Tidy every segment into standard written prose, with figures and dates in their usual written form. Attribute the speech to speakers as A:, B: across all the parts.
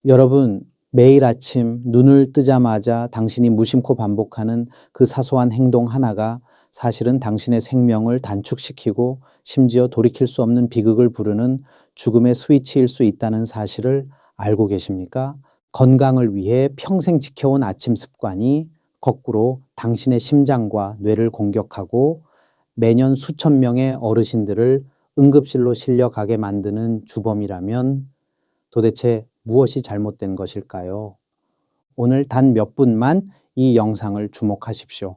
A: 여러분, 매일 아침 눈을 뜨자마자 당신이 무심코 반복하는 그 사소한 행동 하나가 사실은 당신의 생명을 단축시키고 심지어 돌이킬 수 없는 비극을 부르는 죽음의 스위치일 수 있다는 사실을 알고 계십니까? 건강을 위해 평생 지켜온 아침 습관이 거꾸로 당신의 심장과 뇌를 공격하고 매년 수천 명의 어르신들을 응급실로 실려가게 만드는 주범이라면 도대체 무엇이 잘못된 것일까요? 오늘 단 몇 분만 이 영상을 주목하십시오.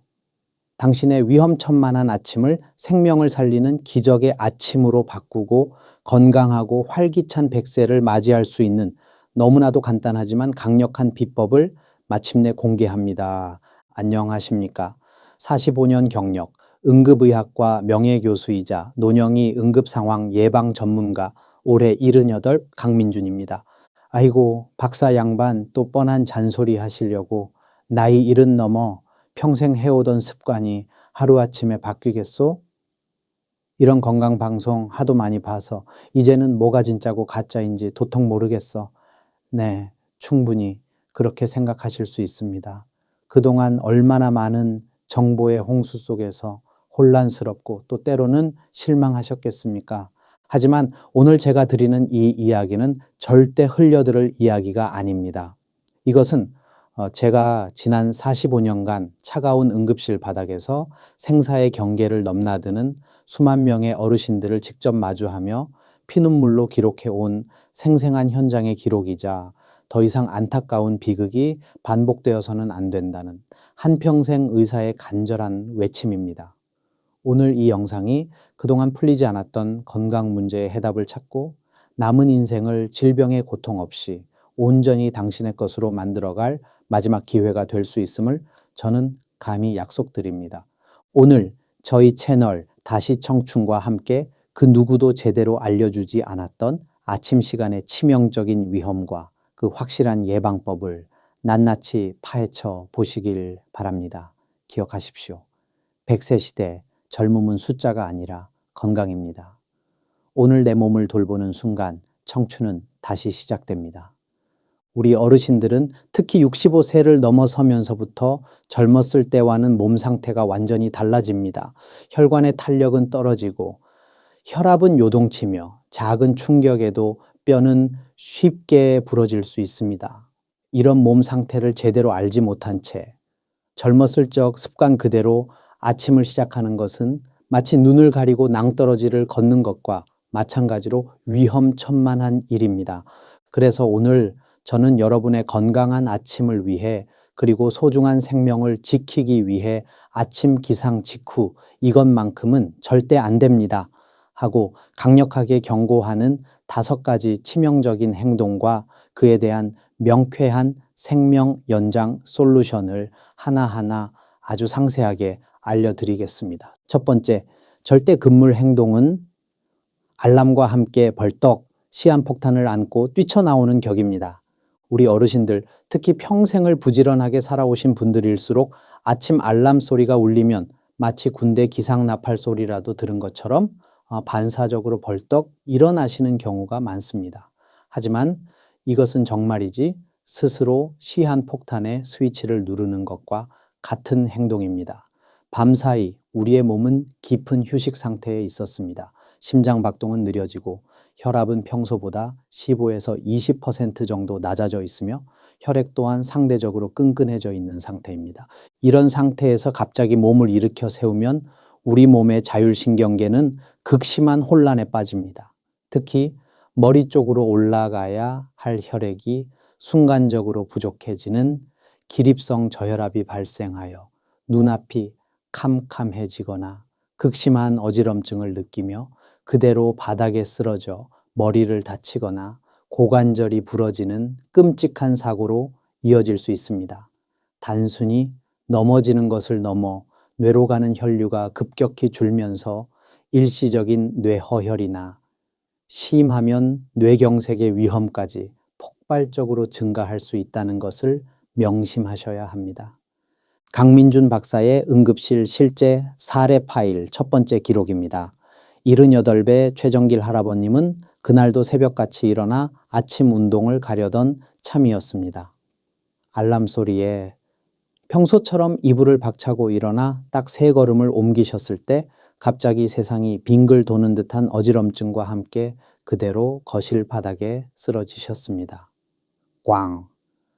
A: 당신의 위험천만한 아침을 생명을 살리는 기적의 아침으로 바꾸고 건강하고 활기찬 100세를 맞이할 수 있는 너무나도 간단하지만 강력한 비법을 마침내 공개합니다. 안녕하십니까? 45년 경력, 응급의학과 명예교수이자 노년기 응급상황 예방 전문가, 올해 78 강민준입니다. 아이고, 박사 양반 또 뻔한 잔소리 하시려고 나이 70 넘어 평생 해오던 습관이 하루아침에 바뀌겠소? 이런 건강방송 하도 많이 봐서 이제는 뭐가 진짜고 가짜인지 도통 모르겠어. 네, 충분히 그렇게 생각하실 수 있습니다. 그동안 얼마나 많은 정보의 홍수 속에서 혼란스럽고 또 때로는 실망하셨겠습니까? 하지만 오늘 제가 드리는 이 이야기는 절대 흘려들을 이야기가 아닙니다. 이것은 제가 지난 45년간 차가운 응급실 바닥에서 생사의 경계를 넘나드는 수만 명의 어르신들을 직접 마주하며 피눈물로 기록해 온 생생한 현장의 기록이자 더 이상 안타까운 비극이 반복되어서는 안 된다는 한평생 의사의 간절한 외침입니다. 오늘 이 영상이 그동안 풀리지 않았던 건강 문제의 해답을 찾고 남은 인생을 질병의 고통 없이 온전히 당신의 것으로 만들어갈 마지막 기회가 될 수 있음을 저는 감히 약속드립니다. 오늘 저희 채널 다시 청춘과 함께 그 누구도 제대로 알려주지 않았던 아침 시간의 치명적인 위험과 그 확실한 예방법을 낱낱이 파헤쳐 보시길 바랍니다. 기억하십시오. 100세 시대 젊음은 숫자가 아니라 건강입니다. 오늘 내 몸을 돌보는 순간 청춘은 다시 시작됩니다. 우리 어르신들은 특히 65세를 넘어서면서부터 젊었을 때와는 몸 상태가 완전히 달라집니다. 혈관의 탄력은 떨어지고 혈압은 요동치며 작은 충격에도 뼈는 쉽게 부러질 수 있습니다. 이런 몸 상태를 제대로 알지 못한 채 젊었을 적 습관 그대로 아침을 시작하는 것은 마치 눈을 가리고 낭떠러지를 걷는 것과 마찬가지로 위험천만한 일입니다. 그래서 오늘 저는 여러분의 건강한 아침을 위해 그리고 소중한 생명을 지키기 위해 아침 기상 직후 이것만큼은 절대 안 됩니다 하고 강력하게 경고하는 5가지 치명적인 행동과 그에 대한 명쾌한 생명 연장 솔루션을 하나하나 아주 상세하게 알려드리겠습니다. 첫 번째, 절대 금물 행동은 알람과 함께 벌떡 시한폭탄을 안고 뛰쳐나오는 격입니다. 우리 어르신들, 특히 평생을 부지런하게 살아오신 분들일수록 아침 알람 소리가 울리면 마치 군대 기상나팔 소리라도 들은 것처럼 반사적으로 벌떡 일어나시는 경우가 많습니다. 하지만 이것은 정말이지 스스로 시한폭탄의 스위치를 누르는 것과 같은 행동입니다. 밤사이 우리의 몸은 깊은 휴식 상태에 있었습니다. 심장 박동은 느려지고 혈압은 평소보다 15에서 20% 정도 낮아져 있으며 혈액 또한 상대적으로 끈끈해져 있는 상태입니다. 이런 상태에서 갑자기 몸을 일으켜 세우면 우리 몸의 자율신경계는 극심한 혼란에 빠집니다. 특히 머리 쪽으로 올라가야 할 혈액이 순간적으로 부족해지는 기립성 저혈압이 발생하여 눈앞이 캄캄해지거나 극심한 어지럼증을 느끼며 그대로 바닥에 쓰러져 머리를 다치거나 고관절이 부러지는 끔찍한 사고로 이어질 수 있습니다. 단순히 넘어지는 것을 넘어 뇌로 가는 혈류가 급격히 줄면서 일시적인 뇌허혈이나 심하면 뇌경색의 위험까지 폭발적으로 증가할 수 있다는 것을 명심하셔야 합니다. 강민준 박사의 응급실 실제 사례 파일 첫 번째 기록입니다. 78배 최정길 할아버님은 그날도 새벽같이 일어나 아침 운동을 가려던 참이었습니다. 알람 소리에 평소처럼 이불을 박차고 일어나 딱 3걸음을 옮기셨을 때 갑자기 세상이 빙글 도는 듯한 어지럼증과 함께 그대로 거실 바닥에 쓰러지셨습니다. 꽝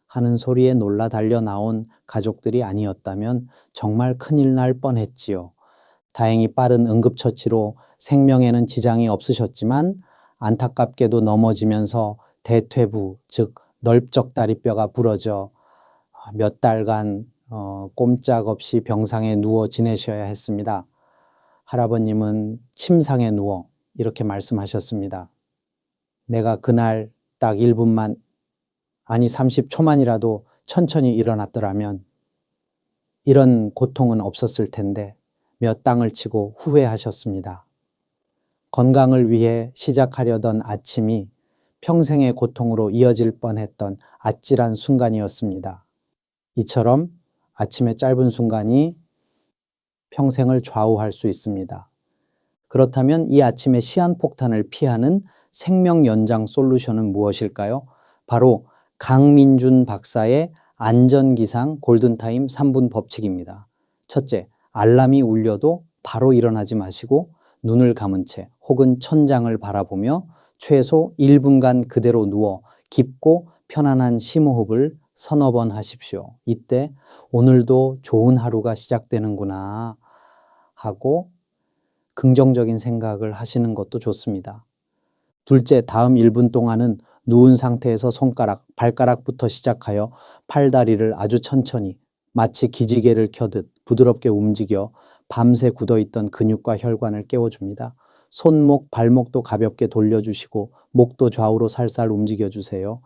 A: 하는 소리에 놀라 달려 나온 가족들이 아니었다면 정말 큰일 날 뻔했지요. 다행히 빠른 응급처치로 생명에는 지장이 없으셨지만 안타깝게도 넘어지면서 대퇴부, 즉 널쩍 다리뼈가 부러져 몇 달간 꼼짝없이 병상에 누워 지내셔야 했습니다. 할아버님은 침상에 누워 이렇게 말씀하셨습니다. 내가 그날 딱 1분만, 아니 30초만이라도 천천히 일어났더라면 이런 고통은 없었을 텐데 몇 땅을 치고 후회하셨습니다. 건강을 위해 시작하려던 아침이 평생의 고통으로 이어질 뻔했던 아찔한 순간이었습니다. 이처럼 아침의 짧은 순간이 평생을 좌우할 수 있습니다. 그렇다면 이 아침의 시한폭탄을 피하는 생명 연장 솔루션은 무엇일까요? 바로 강민준 박사의 안전기상 골든타임 3분 법칙입니다. 첫째, 알람이 울려도 바로 일어나지 마시고 눈을 감은 채 혹은 천장을 바라보며 최소 1분간 그대로 누워 깊고 편안한 심호흡을 서너 번 하십시오. 이때 오늘도 좋은 하루가 시작되는구나 하고 긍정적인 생각을 하시는 것도 좋습니다. 둘째, 다음 1분 동안은 누운 상태에서 손가락, 발가락부터 시작하여 팔다리를 아주 천천히 마치 기지개를 켜듯 부드럽게 움직여 밤새 굳어있던 근육과 혈관을 깨워줍니다. 손목, 발목도 가볍게 돌려주시고 목도 좌우로 살살 움직여주세요.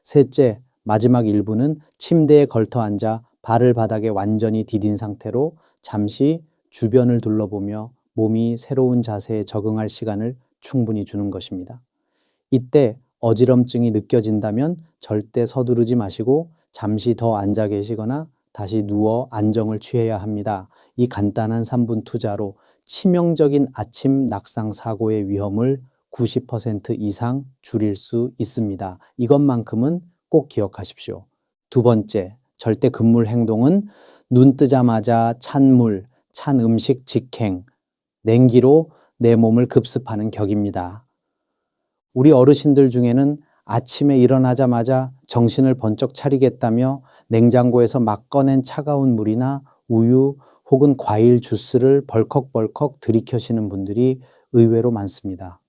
A: 셋째, 마지막 1분은 침대에 걸터 앉아 발을 바닥에 완전히 디딘 상태로 잠시 주변을 둘러보며 몸이 새로운 자세에 적응할 시간을 충분히 주는 것입니다. 이때 어지럼증이 느껴진다면 절대 서두르지 마시고 잠시 더 앉아 계시거나 다시 누워 안정을 취해야 합니다. 이 간단한 3분 투자로 치명적인 아침 낙상 사고의 위험을 90% 이상 줄일 수 있습니다. 이것만큼은 꼭 기억하십시오. 두 번째, 절대 금물 행동은 눈 뜨자마자 찬 물, 찬 음식 직행, 냉기로 내 몸을 급습하는 격입니다. 우리 어르신들 중에는 아침에 일어나자마자 정신을 번쩍 차리겠다며 냉장고에서 막 꺼낸 차가운 물이나 우유 혹은 과일 주스를 벌컥벌컥 들이켜시는 분들이 의외로 많습니다.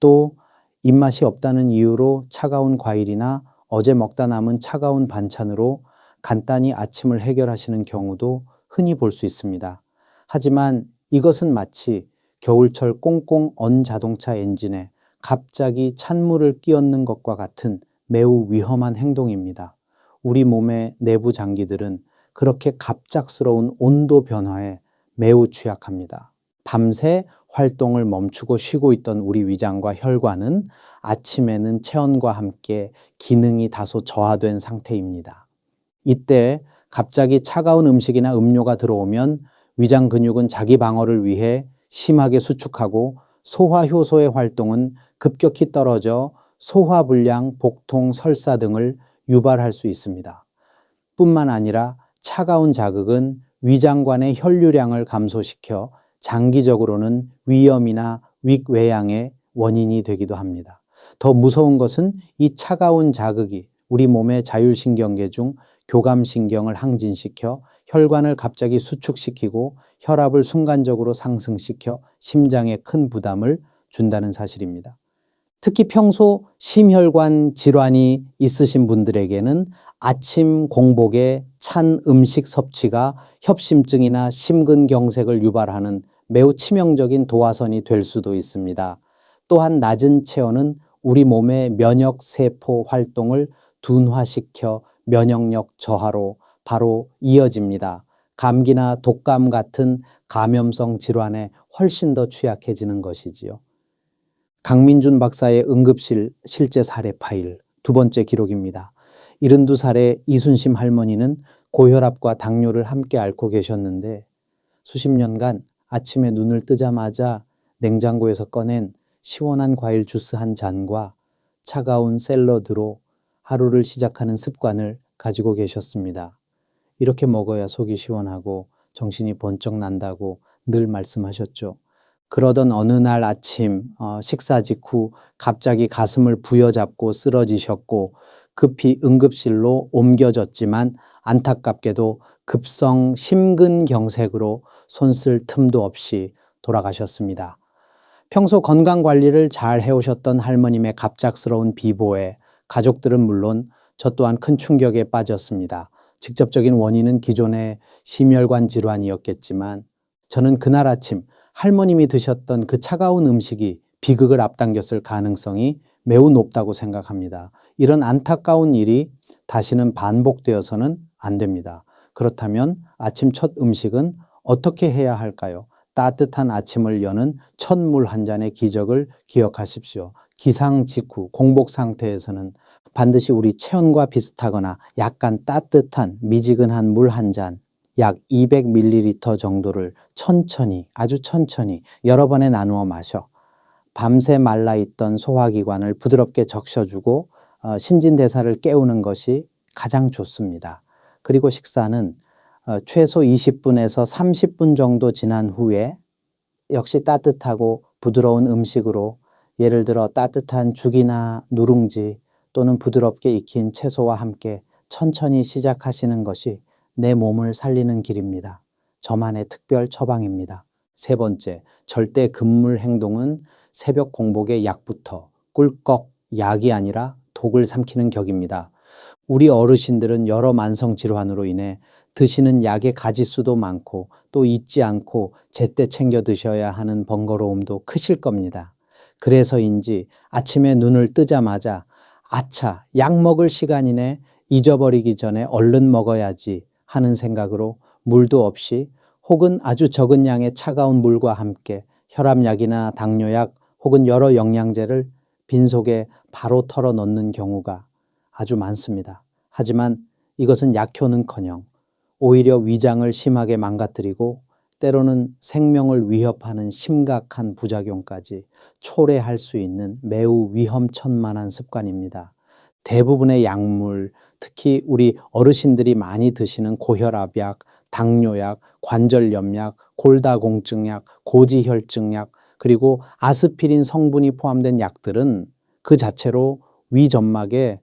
A: 또 입맛이 없다는 이유로 차가운 과일이나 어제 먹다 남은 차가운 반찬으로 간단히 아침을 해결하시는 경우도 흔히 볼 수 있습니다. 하지만 이것은 마치 겨울철 꽁꽁 언 자동차 엔진에 갑자기 찬물을 끼얹는 것과 같은 매우 위험한 행동입니다. 우리 몸의 내부 장기들은 그렇게 갑작스러운 온도 변화에 매우 취약합니다. 밤새 활동을 멈추고 쉬고 있던 우리 위장과 혈관은 아침에는 체온과 함께 기능이 다소 저하된 상태입니다. 이때 갑자기 차가운 음식이나 음료가 들어오면 위장 근육은 자기 방어를 위해 심하게 수축하고 소화효소의 활동은 급격히 떨어져 소화불량, 복통, 설사 등을 유발할 수 있습니다. 뿐만 아니라 차가운 자극은 위장관의 혈류량을 감소시켜 장기적으로는 위염이나 위궤양의 원인이 되기도 합니다. 더 무서운 것은 이 차가운 자극이 우리 몸의 자율신경계 중 교감신경을 항진시켜 혈관을 갑자기 수축시키고 혈압을 순간적으로 상승시켜 심장에 큰 부담을 준다는 사실입니다. 특히 평소 심혈관 질환이 있으신 분들에게는 아침 공복에 찬 음식 섭취가 협심증이나 심근경색을 유발하는 매우 치명적인 도화선이 될 수도 있습니다. 또한 낮은 체온은 우리 몸의 면역세포 활동을 둔화시켜 면역력 저하로 바로 이어집니다. 감기나 독감 같은 감염성 질환에 훨씬 더 취약해지는 것이지요. 강민준 박사의 응급실 실제 사례 파일 두 번째 기록입니다. 72살의 이순심 할머니는 고혈압과 당뇨를 함께 앓고 계셨는데 수십 년간 아침에 눈을 뜨자마자 냉장고에서 꺼낸 시원한 과일 주스 한 잔과 차가운 샐러드로 하루를 시작하는 습관을 가지고 계셨습니다. 이렇게 먹어야 속이 시원하고 정신이 번쩍 난다고 늘 말씀하셨죠. 그러던 어느 날 아침 식사 직후 갑자기 가슴을 부여잡고 쓰러지셨고 급히 응급실로 옮겨졌지만 안타깝게도 급성 심근경색으로 손쓸 틈도 없이 돌아가셨습니다. 평소 건강관리를 잘 해오셨던 할머님의 갑작스러운 비보에 가족들은 물론 저 또한 큰 충격에 빠졌습니다. 직접적인 원인은 기존의 심혈관 질환이었겠지만 저는 그날 아침 할머님이 드셨던 그 차가운 음식이 비극을 앞당겼을 가능성이 매우 높다고 생각합니다. 이런 안타까운 일이 다시는 반복되어서는 안 됩니다. 그렇다면 아침 첫 음식은 어떻게 해야 할까요? 따뜻한 아침을 여는 첫 물 한 잔의 기적을 기억하십시오. 기상 직후 공복 상태에서는 반드시 우리 체온과 비슷하거나 약간 따뜻한 미지근한 물 한 잔, 약 200ml 정도를 천천히, 아주 천천히 여러 번에 나누어 마셔 밤새 말라있던 소화기관을 부드럽게 적셔주고 신진대사를 깨우는 것이 가장 좋습니다. 그리고 식사는 최소 20분에서 30분 정도 지난 후에 역시 따뜻하고 부드러운 음식으로 예를 들어 따뜻한 죽이나 누룽지 또는 부드럽게 익힌 채소와 함께 천천히 시작하시는 것이 내 몸을 살리는 길입니다. 저만의 특별 처방입니다. 세 번째, 절대 금물 행동은 새벽 공복의 약부터 꿀꺽 약이 아니라 독을 삼키는 격입니다. 우리 어르신들은 여러 만성 질환으로 인해 드시는 약의 가지수도 많고 또 잊지 않고 제때 챙겨 드셔야 하는 번거로움도 크실 겁니다. 그래서인지 아침에 눈을 뜨자마자 아차, 약 먹을 시간이네, 잊어버리기 전에 얼른 먹어야지 하는 생각으로 물도 없이 혹은 아주 적은 양의 차가운 물과 함께 혈압약이나 당뇨약 혹은 여러 영양제를 빈속에 바로 털어 넣는 경우가 아주 많습니다. 하지만 이것은 약효는커녕 오히려 위장을 심하게 망가뜨리고 때로는 생명을 위협하는 심각한 부작용까지 초래할 수 있는 매우 위험천만한 습관입니다. 대부분의 약물, 특히 우리 어르신들이 많이 드시는 고혈압약, 당뇨약, 관절염약, 골다공증약, 고지혈증약, 그리고 아스피린 성분이 포함된 약들은 그 자체로 위점막에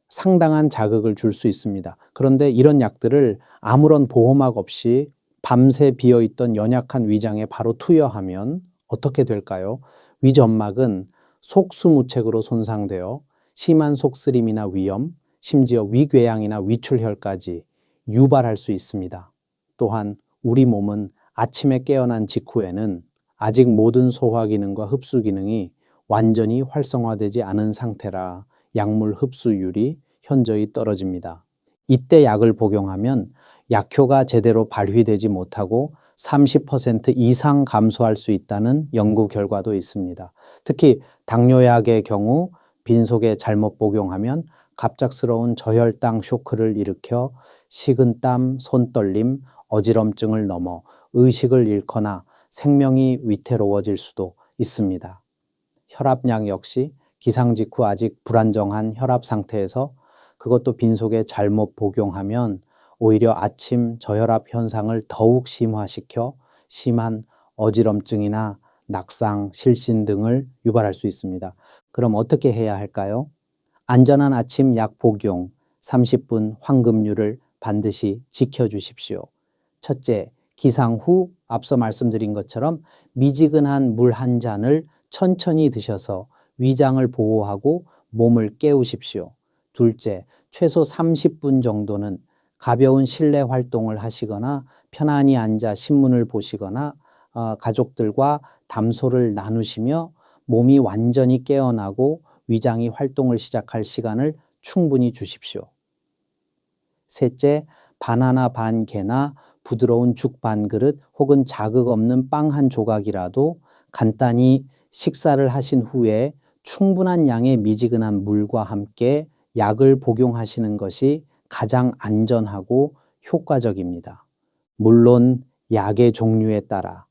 A: 상당한 자극을 줄 수 있습니다. 그런데 이런 약들을 아무런 보호막 없이 밤새 비어있던 연약한 위장에 바로 투여하면 어떻게 될까요? 위점막은 속수무책으로 손상되어 심한 속쓰림이나 위염, 심지어 위궤양이나 위출혈까지 유발할 수 있습니다. 또한 우리 몸은 아침에 깨어난 직후에는 아직 모든 소화 기능과 흡수 기능이 완전히 활성화되지 않은 상태라 약물 흡수율이 현저히 떨어집니다. 이때 약을 복용하면 약효가 제대로 발휘되지 못하고 30% 이상 감소할 수 있다는 연구 결과도 있습니다. 특히 당뇨약의 경우 빈속에 잘못 복용하면 갑작스러운 저혈당 쇼크를 일으켜 식은땀, 손떨림, 어지럼증을 넘어 의식을 잃거나 생명이 위태로워질 수도 있습니다. 혈압약 역시 기상 직후 아직 불안정한 혈압 상태에서 그것도 빈속에 잘못 복용하면 오히려 아침 저혈압 현상을 더욱 심화시켜 심한 어지럼증이나 낙상, 실신 등을 유발할 수 있습니다. 그럼 어떻게 해야 할까요? 안전한 아침 약 복용 30분 황금률을 반드시 지켜주십시오. 첫째, 기상 후 앞서 말씀드린 것처럼 미지근한 물 한 잔을 천천히 드셔서 위장을 보호하고 몸을 깨우십시오. 둘째, 최소 30분 정도는 가벼운 실내 활동을 하시거나 편안히 앉아 신문을 보시거나 가족들과 담소를 나누시며 몸이 완전히 깨어나고 위장이 활동을 시작할 시간을 충분히 주십시오. 셋째, 바나나 반 개나 부드러운 죽 반 그릇 혹은 자극 없는 빵 한 조각이라도 간단히 식사를 하신 후에 충분한 양의 미지근한 물과 함께 약을 복용하시는 것이 가장 안전하고 효과적입니다. 물론 약의 종류에 따라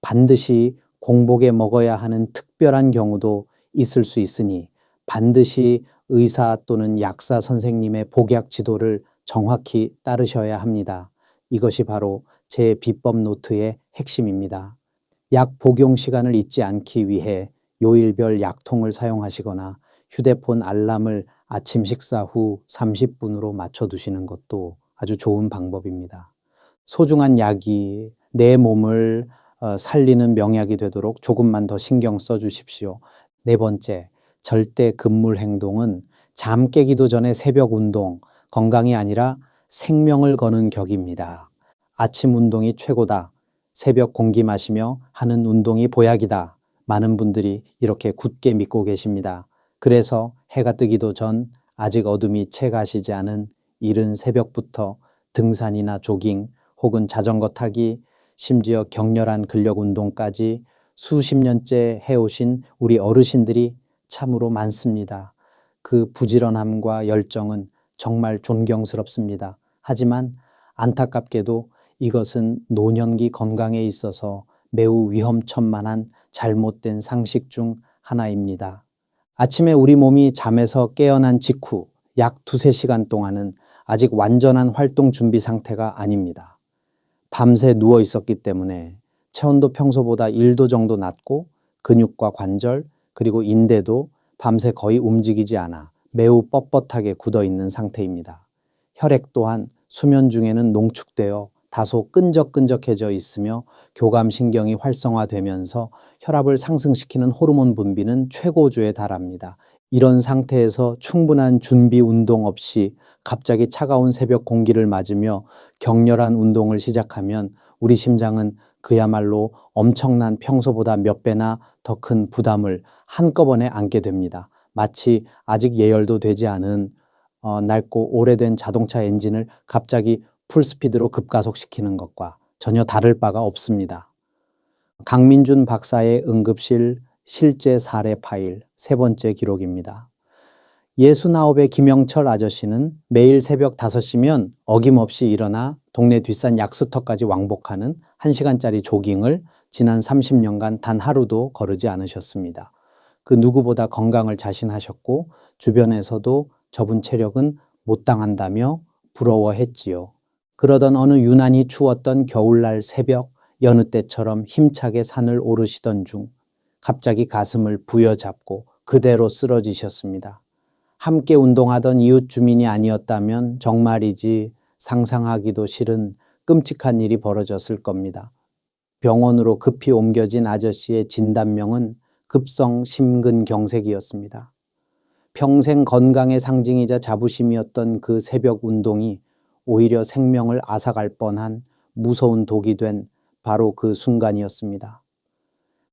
A: 반드시 공복에 먹어야 하는 특별한 경우도 있을 수 있으니 반드시 의사 또는 약사 선생님의 복약 지도를 정확히 따르셔야 합니다. 이것이 바로 제 비법 노트의 핵심입니다. 약 복용 시간을 잊지 않기 위해 요일별 약통을 사용하시거나 휴대폰 알람을 아침 식사 후 30분으로 맞춰두시는 것도 아주 좋은 방법입니다. 소중한 약이 내 몸을 살리는 명약이 되도록 조금만 더 신경 써주십시오. 네 번째, 절대 금물 행동은 잠 깨기도 전에 새벽 운동, 건강이 아니라 생명을 거는 격입니다. 아침 운동이 최고다. 새벽 공기 마시며 하는 운동이 보약이다. 많은 분들이 이렇게 굳게 믿고 계십니다. 그래서 해가 뜨기도 전 아직 어둠이 채 가시지 않은 이른 새벽부터 등산이나 조깅 혹은 자전거 타기, 심지어 격렬한 근력 운동까지 수십 년째 해오신 우리 어르신들이 참으로 많습니다. 그 부지런함과 열정은 정말 존경스럽습니다. 하지만 안타깝게도 이것은 노년기 건강에 있어서 매우 위험천만한 잘못된 상식 중 하나입니다. 아침에 우리 몸이 잠에서 깨어난 직후 약 2~3시간 동안은 아직 완전한 활동 준비 상태가 아닙니다. 밤새 누워 있었기 때문에 체온도 평소보다 1도 정도 낮고 근육과 관절 그리고 인대도 밤새 거의 움직이지 않아 매우 뻣뻣하게 굳어 있는 상태입니다. 혈액 또한 수면 중에는 농축되어 다소 끈적끈적해져 있으며 교감신경이 활성화되면서 혈압을 상승시키는 호르몬 분비는 최고조에 달합니다. 이런 상태에서 충분한 준비 운동 없이 갑자기 차가운 새벽 공기를 맞으며 격렬한 운동을 시작하면 우리 심장은 그야말로 엄청난 평소보다 몇 배나 더 큰 부담을 한꺼번에 안게 됩니다. 마치 아직 예열도 되지 않은 낡고 오래된 자동차 엔진을 갑자기 풀스피드로 급가속시키는 것과 전혀 다를 바가 없습니다. 강민준 박사의 응급실 실제 사례 파일 3번째 기록입니다. 69의 김영철 아저씨는 매일 새벽 5시면 어김없이 일어나 동네 뒷산 약수터까지 왕복하는 1시간짜리 조깅을 지난 30년간 단 하루도 거르지 않으셨습니다. 그 누구보다 건강을 자신하셨고 주변에서도 저분 체력은 못 당한다며 부러워했지요. 그러던 어느 유난히 추웠던 겨울날 새벽 여느 때처럼 힘차게 산을 오르시던 중 갑자기 가슴을 부여잡고 그대로 쓰러지셨습니다. 함께 운동하던 이웃 주민이 아니었다면 정말이지 상상하기도 싫은 끔찍한 일이 벌어졌을 겁니다. 병원으로 급히 옮겨진 아저씨의 진단명은 급성 심근경색이었습니다. 평생 건강의 상징이자 자부심이었던 그 새벽 운동이 오히려 생명을 앗아갈 뻔한 무서운 독이 된 바로 그 순간이었습니다.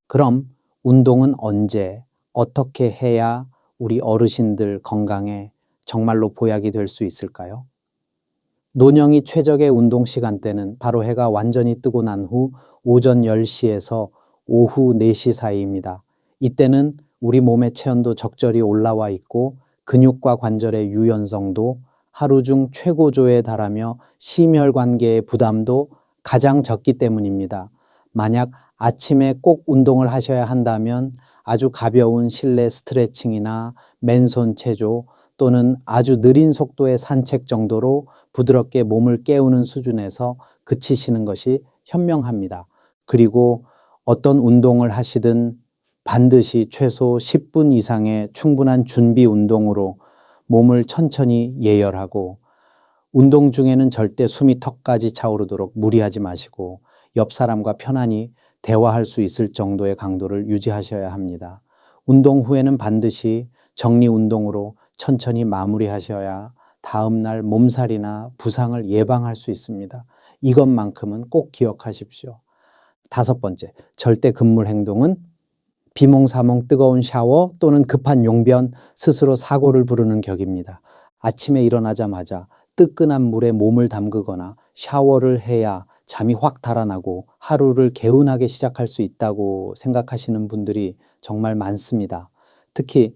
A: 그럼 운동은 언제, 어떻게 해야 우리 어르신들 건강에 정말로 보약이 될 수 있을까요? 노령이 최적의 운동 시간대는 바로 해가 완전히 뜨고 난 후 오전 10시에서 오후 4시 사이입니다. 이때는 우리 몸의 체온도 적절히 올라와 있고 근육과 관절의 유연성도 하루 중 최고조에 달하며 심혈관계의 부담도 가장 적기 때문입니다. 만약 아침에 꼭 운동을 하셔야 한다면 아주 가벼운 실내 스트레칭이나 맨손 체조 또는 아주 느린 속도의 산책 정도로 부드럽게 몸을 깨우는 수준에서 그치시는 것이 현명합니다. 그리고 어떤 운동을 하시든 반드시 최소 10분 이상의 충분한 준비 운동으로 몸을 천천히 예열하고 운동 중에는 절대 숨이 턱까지 차오르도록 무리하지 마시고 옆 사람과 편안히 대화할 수 있을 정도의 강도를 유지하셔야 합니다. 운동 후에는 반드시 정리 운동으로 천천히 마무리하셔야 다음날 몸살이나 부상을 예방할 수 있습니다. 이것만큼은 꼭 기억하십시오. 5번째, 절대 금물 행동은 비몽사몽 뜨거운 샤워 또는 급한 용변, 스스로 사고를 부르는 격입니다. 아침에 일어나자마자 뜨끈한 물에 몸을 담그거나 샤워를 해야 잠이 확 달아나고 하루를 개운하게 시작할 수 있다고 생각하시는 분들이 정말 많습니다. 특히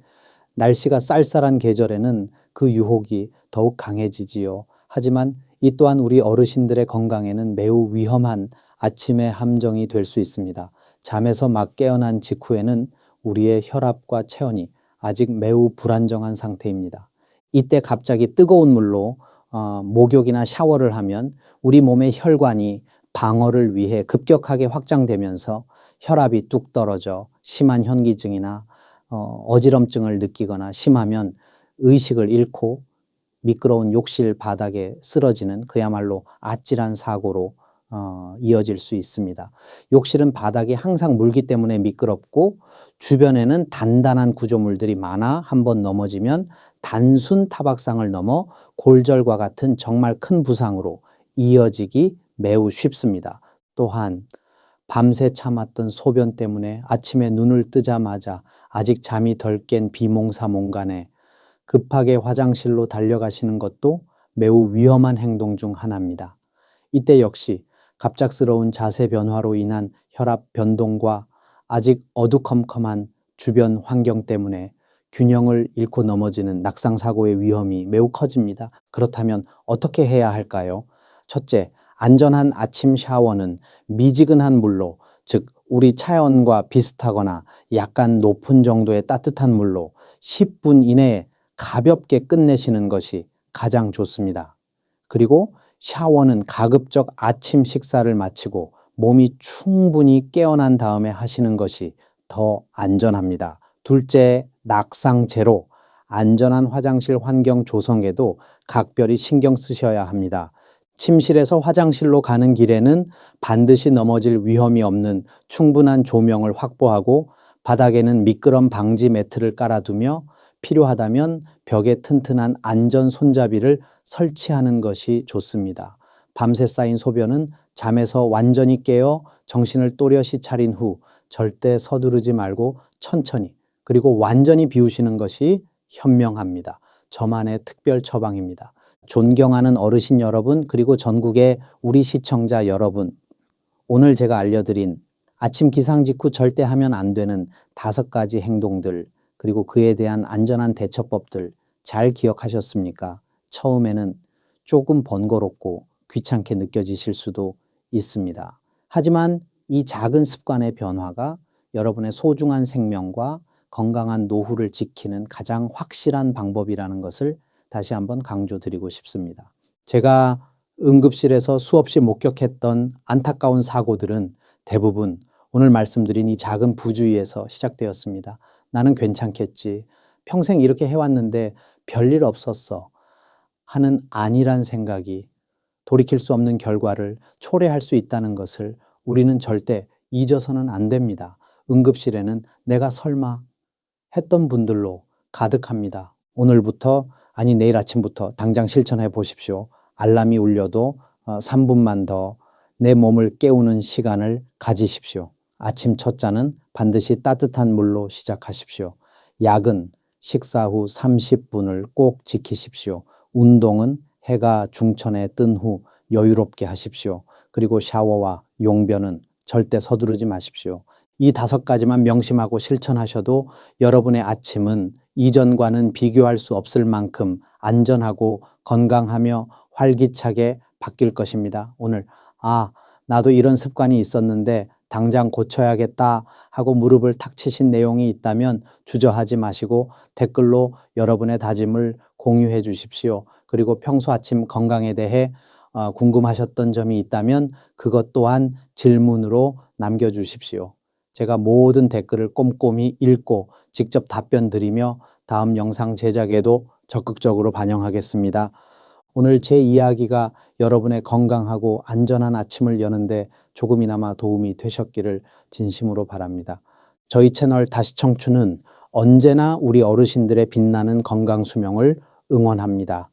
A: 날씨가 쌀쌀한 계절에는 그 유혹이 더욱 강해지지요. 하지만 이 또한 우리 어르신들의 건강에는 매우 위험한 아침의 함정이 될 수 있습니다. 잠에서 막 깨어난 직후에는 우리의 혈압과 체온이 아직 매우 불안정한 상태입니다. 이때 갑자기 뜨거운 물로 목욕이나 샤워를 하면 우리 몸의 혈관이 방어를 위해 급격하게 확장되면서 혈압이 뚝 떨어져 심한 현기증이나 어지럼증을 느끼거나 심하면 의식을 잃고 미끄러운 욕실 바닥에 쓰러지는 그야말로 아찔한 사고로 이어질 수 있습니다. 욕실은 바닥이 항상 물기 때문에 미끄럽고 주변에는 단단한 구조물들이 많아 한번 넘어지면 단순 타박상을 넘어 골절과 같은 정말 큰 부상으로 이어지기 매우 쉽습니다. 또한 밤새 참았던 소변 때문에 아침에 눈을 뜨자마자 아직 잠이 덜 깬 비몽사몽간에 급하게 화장실로 달려가시는 것도 매우 위험한 행동 중 하나입니다. 이때 역시 갑작스러운 자세 변화로 인한 혈압 변동과 아직 어두컴컴한 주변 환경 때문에 균형을 잃고 넘어지는 낙상사고의 위험이 매우 커집니다. 그렇다면 어떻게 해야 할까요? 첫째, 안전한 아침 샤워는 미지근한 물로, 즉 우리 차연과 비슷하거나 약간 높은 정도의 따뜻한 물로 10분 이내에 가볍게 끝내시는 것이 가장 좋습니다. 그리고 샤워는 가급적 아침 식사를 마치고 몸이 충분히 깨어난 다음에 하시는 것이 더 안전합니다. 둘째, 낙상 제로. 안전한 화장실 환경 조성에도 각별히 신경 쓰셔야 합니다. 침실에서 화장실로 가는 길에는 반드시 넘어질 위험이 없는 충분한 조명을 확보하고 바닥에는 미끄럼 방지 매트를 깔아두며 필요하다면 벽에 튼튼한 안전 손잡이를 설치하는 것이 좋습니다. 밤새 쌓인 소변은 잠에서 완전히 깨어 정신을 또렷이 차린 후 절대 서두르지 말고 천천히 그리고 완전히 비우시는 것이 현명합니다. 저만의 특별 처방입니다. 존경하는 어르신 여러분, 그리고 전국의 우리 시청자 여러분, 오늘 제가 알려드린 아침 기상 직후 절대 하면 안 되는 5가지 행동들, 그리고 그에 대한 안전한 대처법들 잘 기억하셨습니까? 처음에는 조금 번거롭고 귀찮게 느껴지실 수도 있습니다. 하지만 이 작은 습관의 변화가 여러분의 소중한 생명과 건강한 노후를 지키는 가장 확실한 방법이라는 것을 다시 한번 강조드리고 싶습니다. 제가 응급실에서 수없이 목격했던 안타까운 사고들은 대부분 오늘 말씀드린 이 작은 부주의에서 시작되었습니다. 나는 괜찮겠지. 평생 이렇게 해왔는데 별일 없었어. 하는 안일한 생각이 돌이킬 수 없는 결과를 초래할 수 있다는 것을 우리는 절대 잊어서는 안 됩니다. 응급실에는 내가 설마 했던 분들로 가득합니다. 오늘부터, 아니 내일 아침부터 당장 실천해 보십시오. 알람이 울려도 3분만 더 내 몸을 깨우는 시간을 가지십시오. 아침 첫 잔은 반드시 따뜻한 물로 시작하십시오. 약은 식사 후 30분을 꼭 지키십시오. 운동은 해가 중천에 뜬 후 여유롭게 하십시오. 그리고 샤워와 용변은 절대 서두르지 마십시오. 이 5가지만 명심하고 실천하셔도 여러분의 아침은 이전과는 비교할 수 없을 만큼 안전하고 건강하며 활기차게 바뀔 것입니다. 오늘 나도 이런 습관이 있었는데 당장 고쳐야겠다 하고 무릎을 탁 치신 내용이 있다면 주저하지 마시고 댓글로 여러분의 다짐을 공유해 주십시오. 그리고 평소 아침 건강에 대해 궁금하셨던 점이 있다면 그것 또한 질문으로 남겨주십시오. 제가 모든 댓글을 꼼꼼히 읽고 직접 답변 드리며 다음 영상 제작에도 적극적으로 반영하겠습니다. 오늘 제 이야기가 여러분의 건강하고 안전한 아침을 여는데 조금이나마 도움이 되셨기를 진심으로 바랍니다. 저희 채널 다시 청춘은 언제나 우리 어르신들의 빛나는 건강 수명을 응원합니다.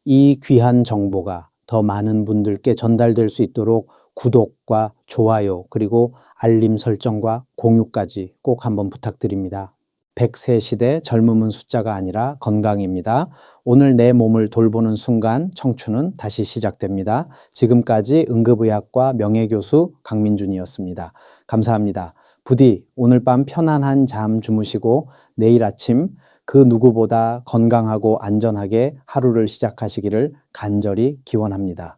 A: 이 귀한 정보가 더 많은 분들께 전달될 수 있도록 구독과 좋아요 그리고 알림 설정과 공유까지 꼭 한번 부탁드립니다. 100세 시대 젊음은 숫자가 아니라 건강입니다. 오늘 내 몸을 돌보는 순간 청춘은 다시 시작됩니다. 지금까지 응급의학과 명예교수 강민준이었습니다. 감사합니다. 부디 오늘 밤 편안한 잠 주무시고 내일 아침 그 누구보다 건강하고 안전하게 하루를 시작하시기를 간절히 기원합니다.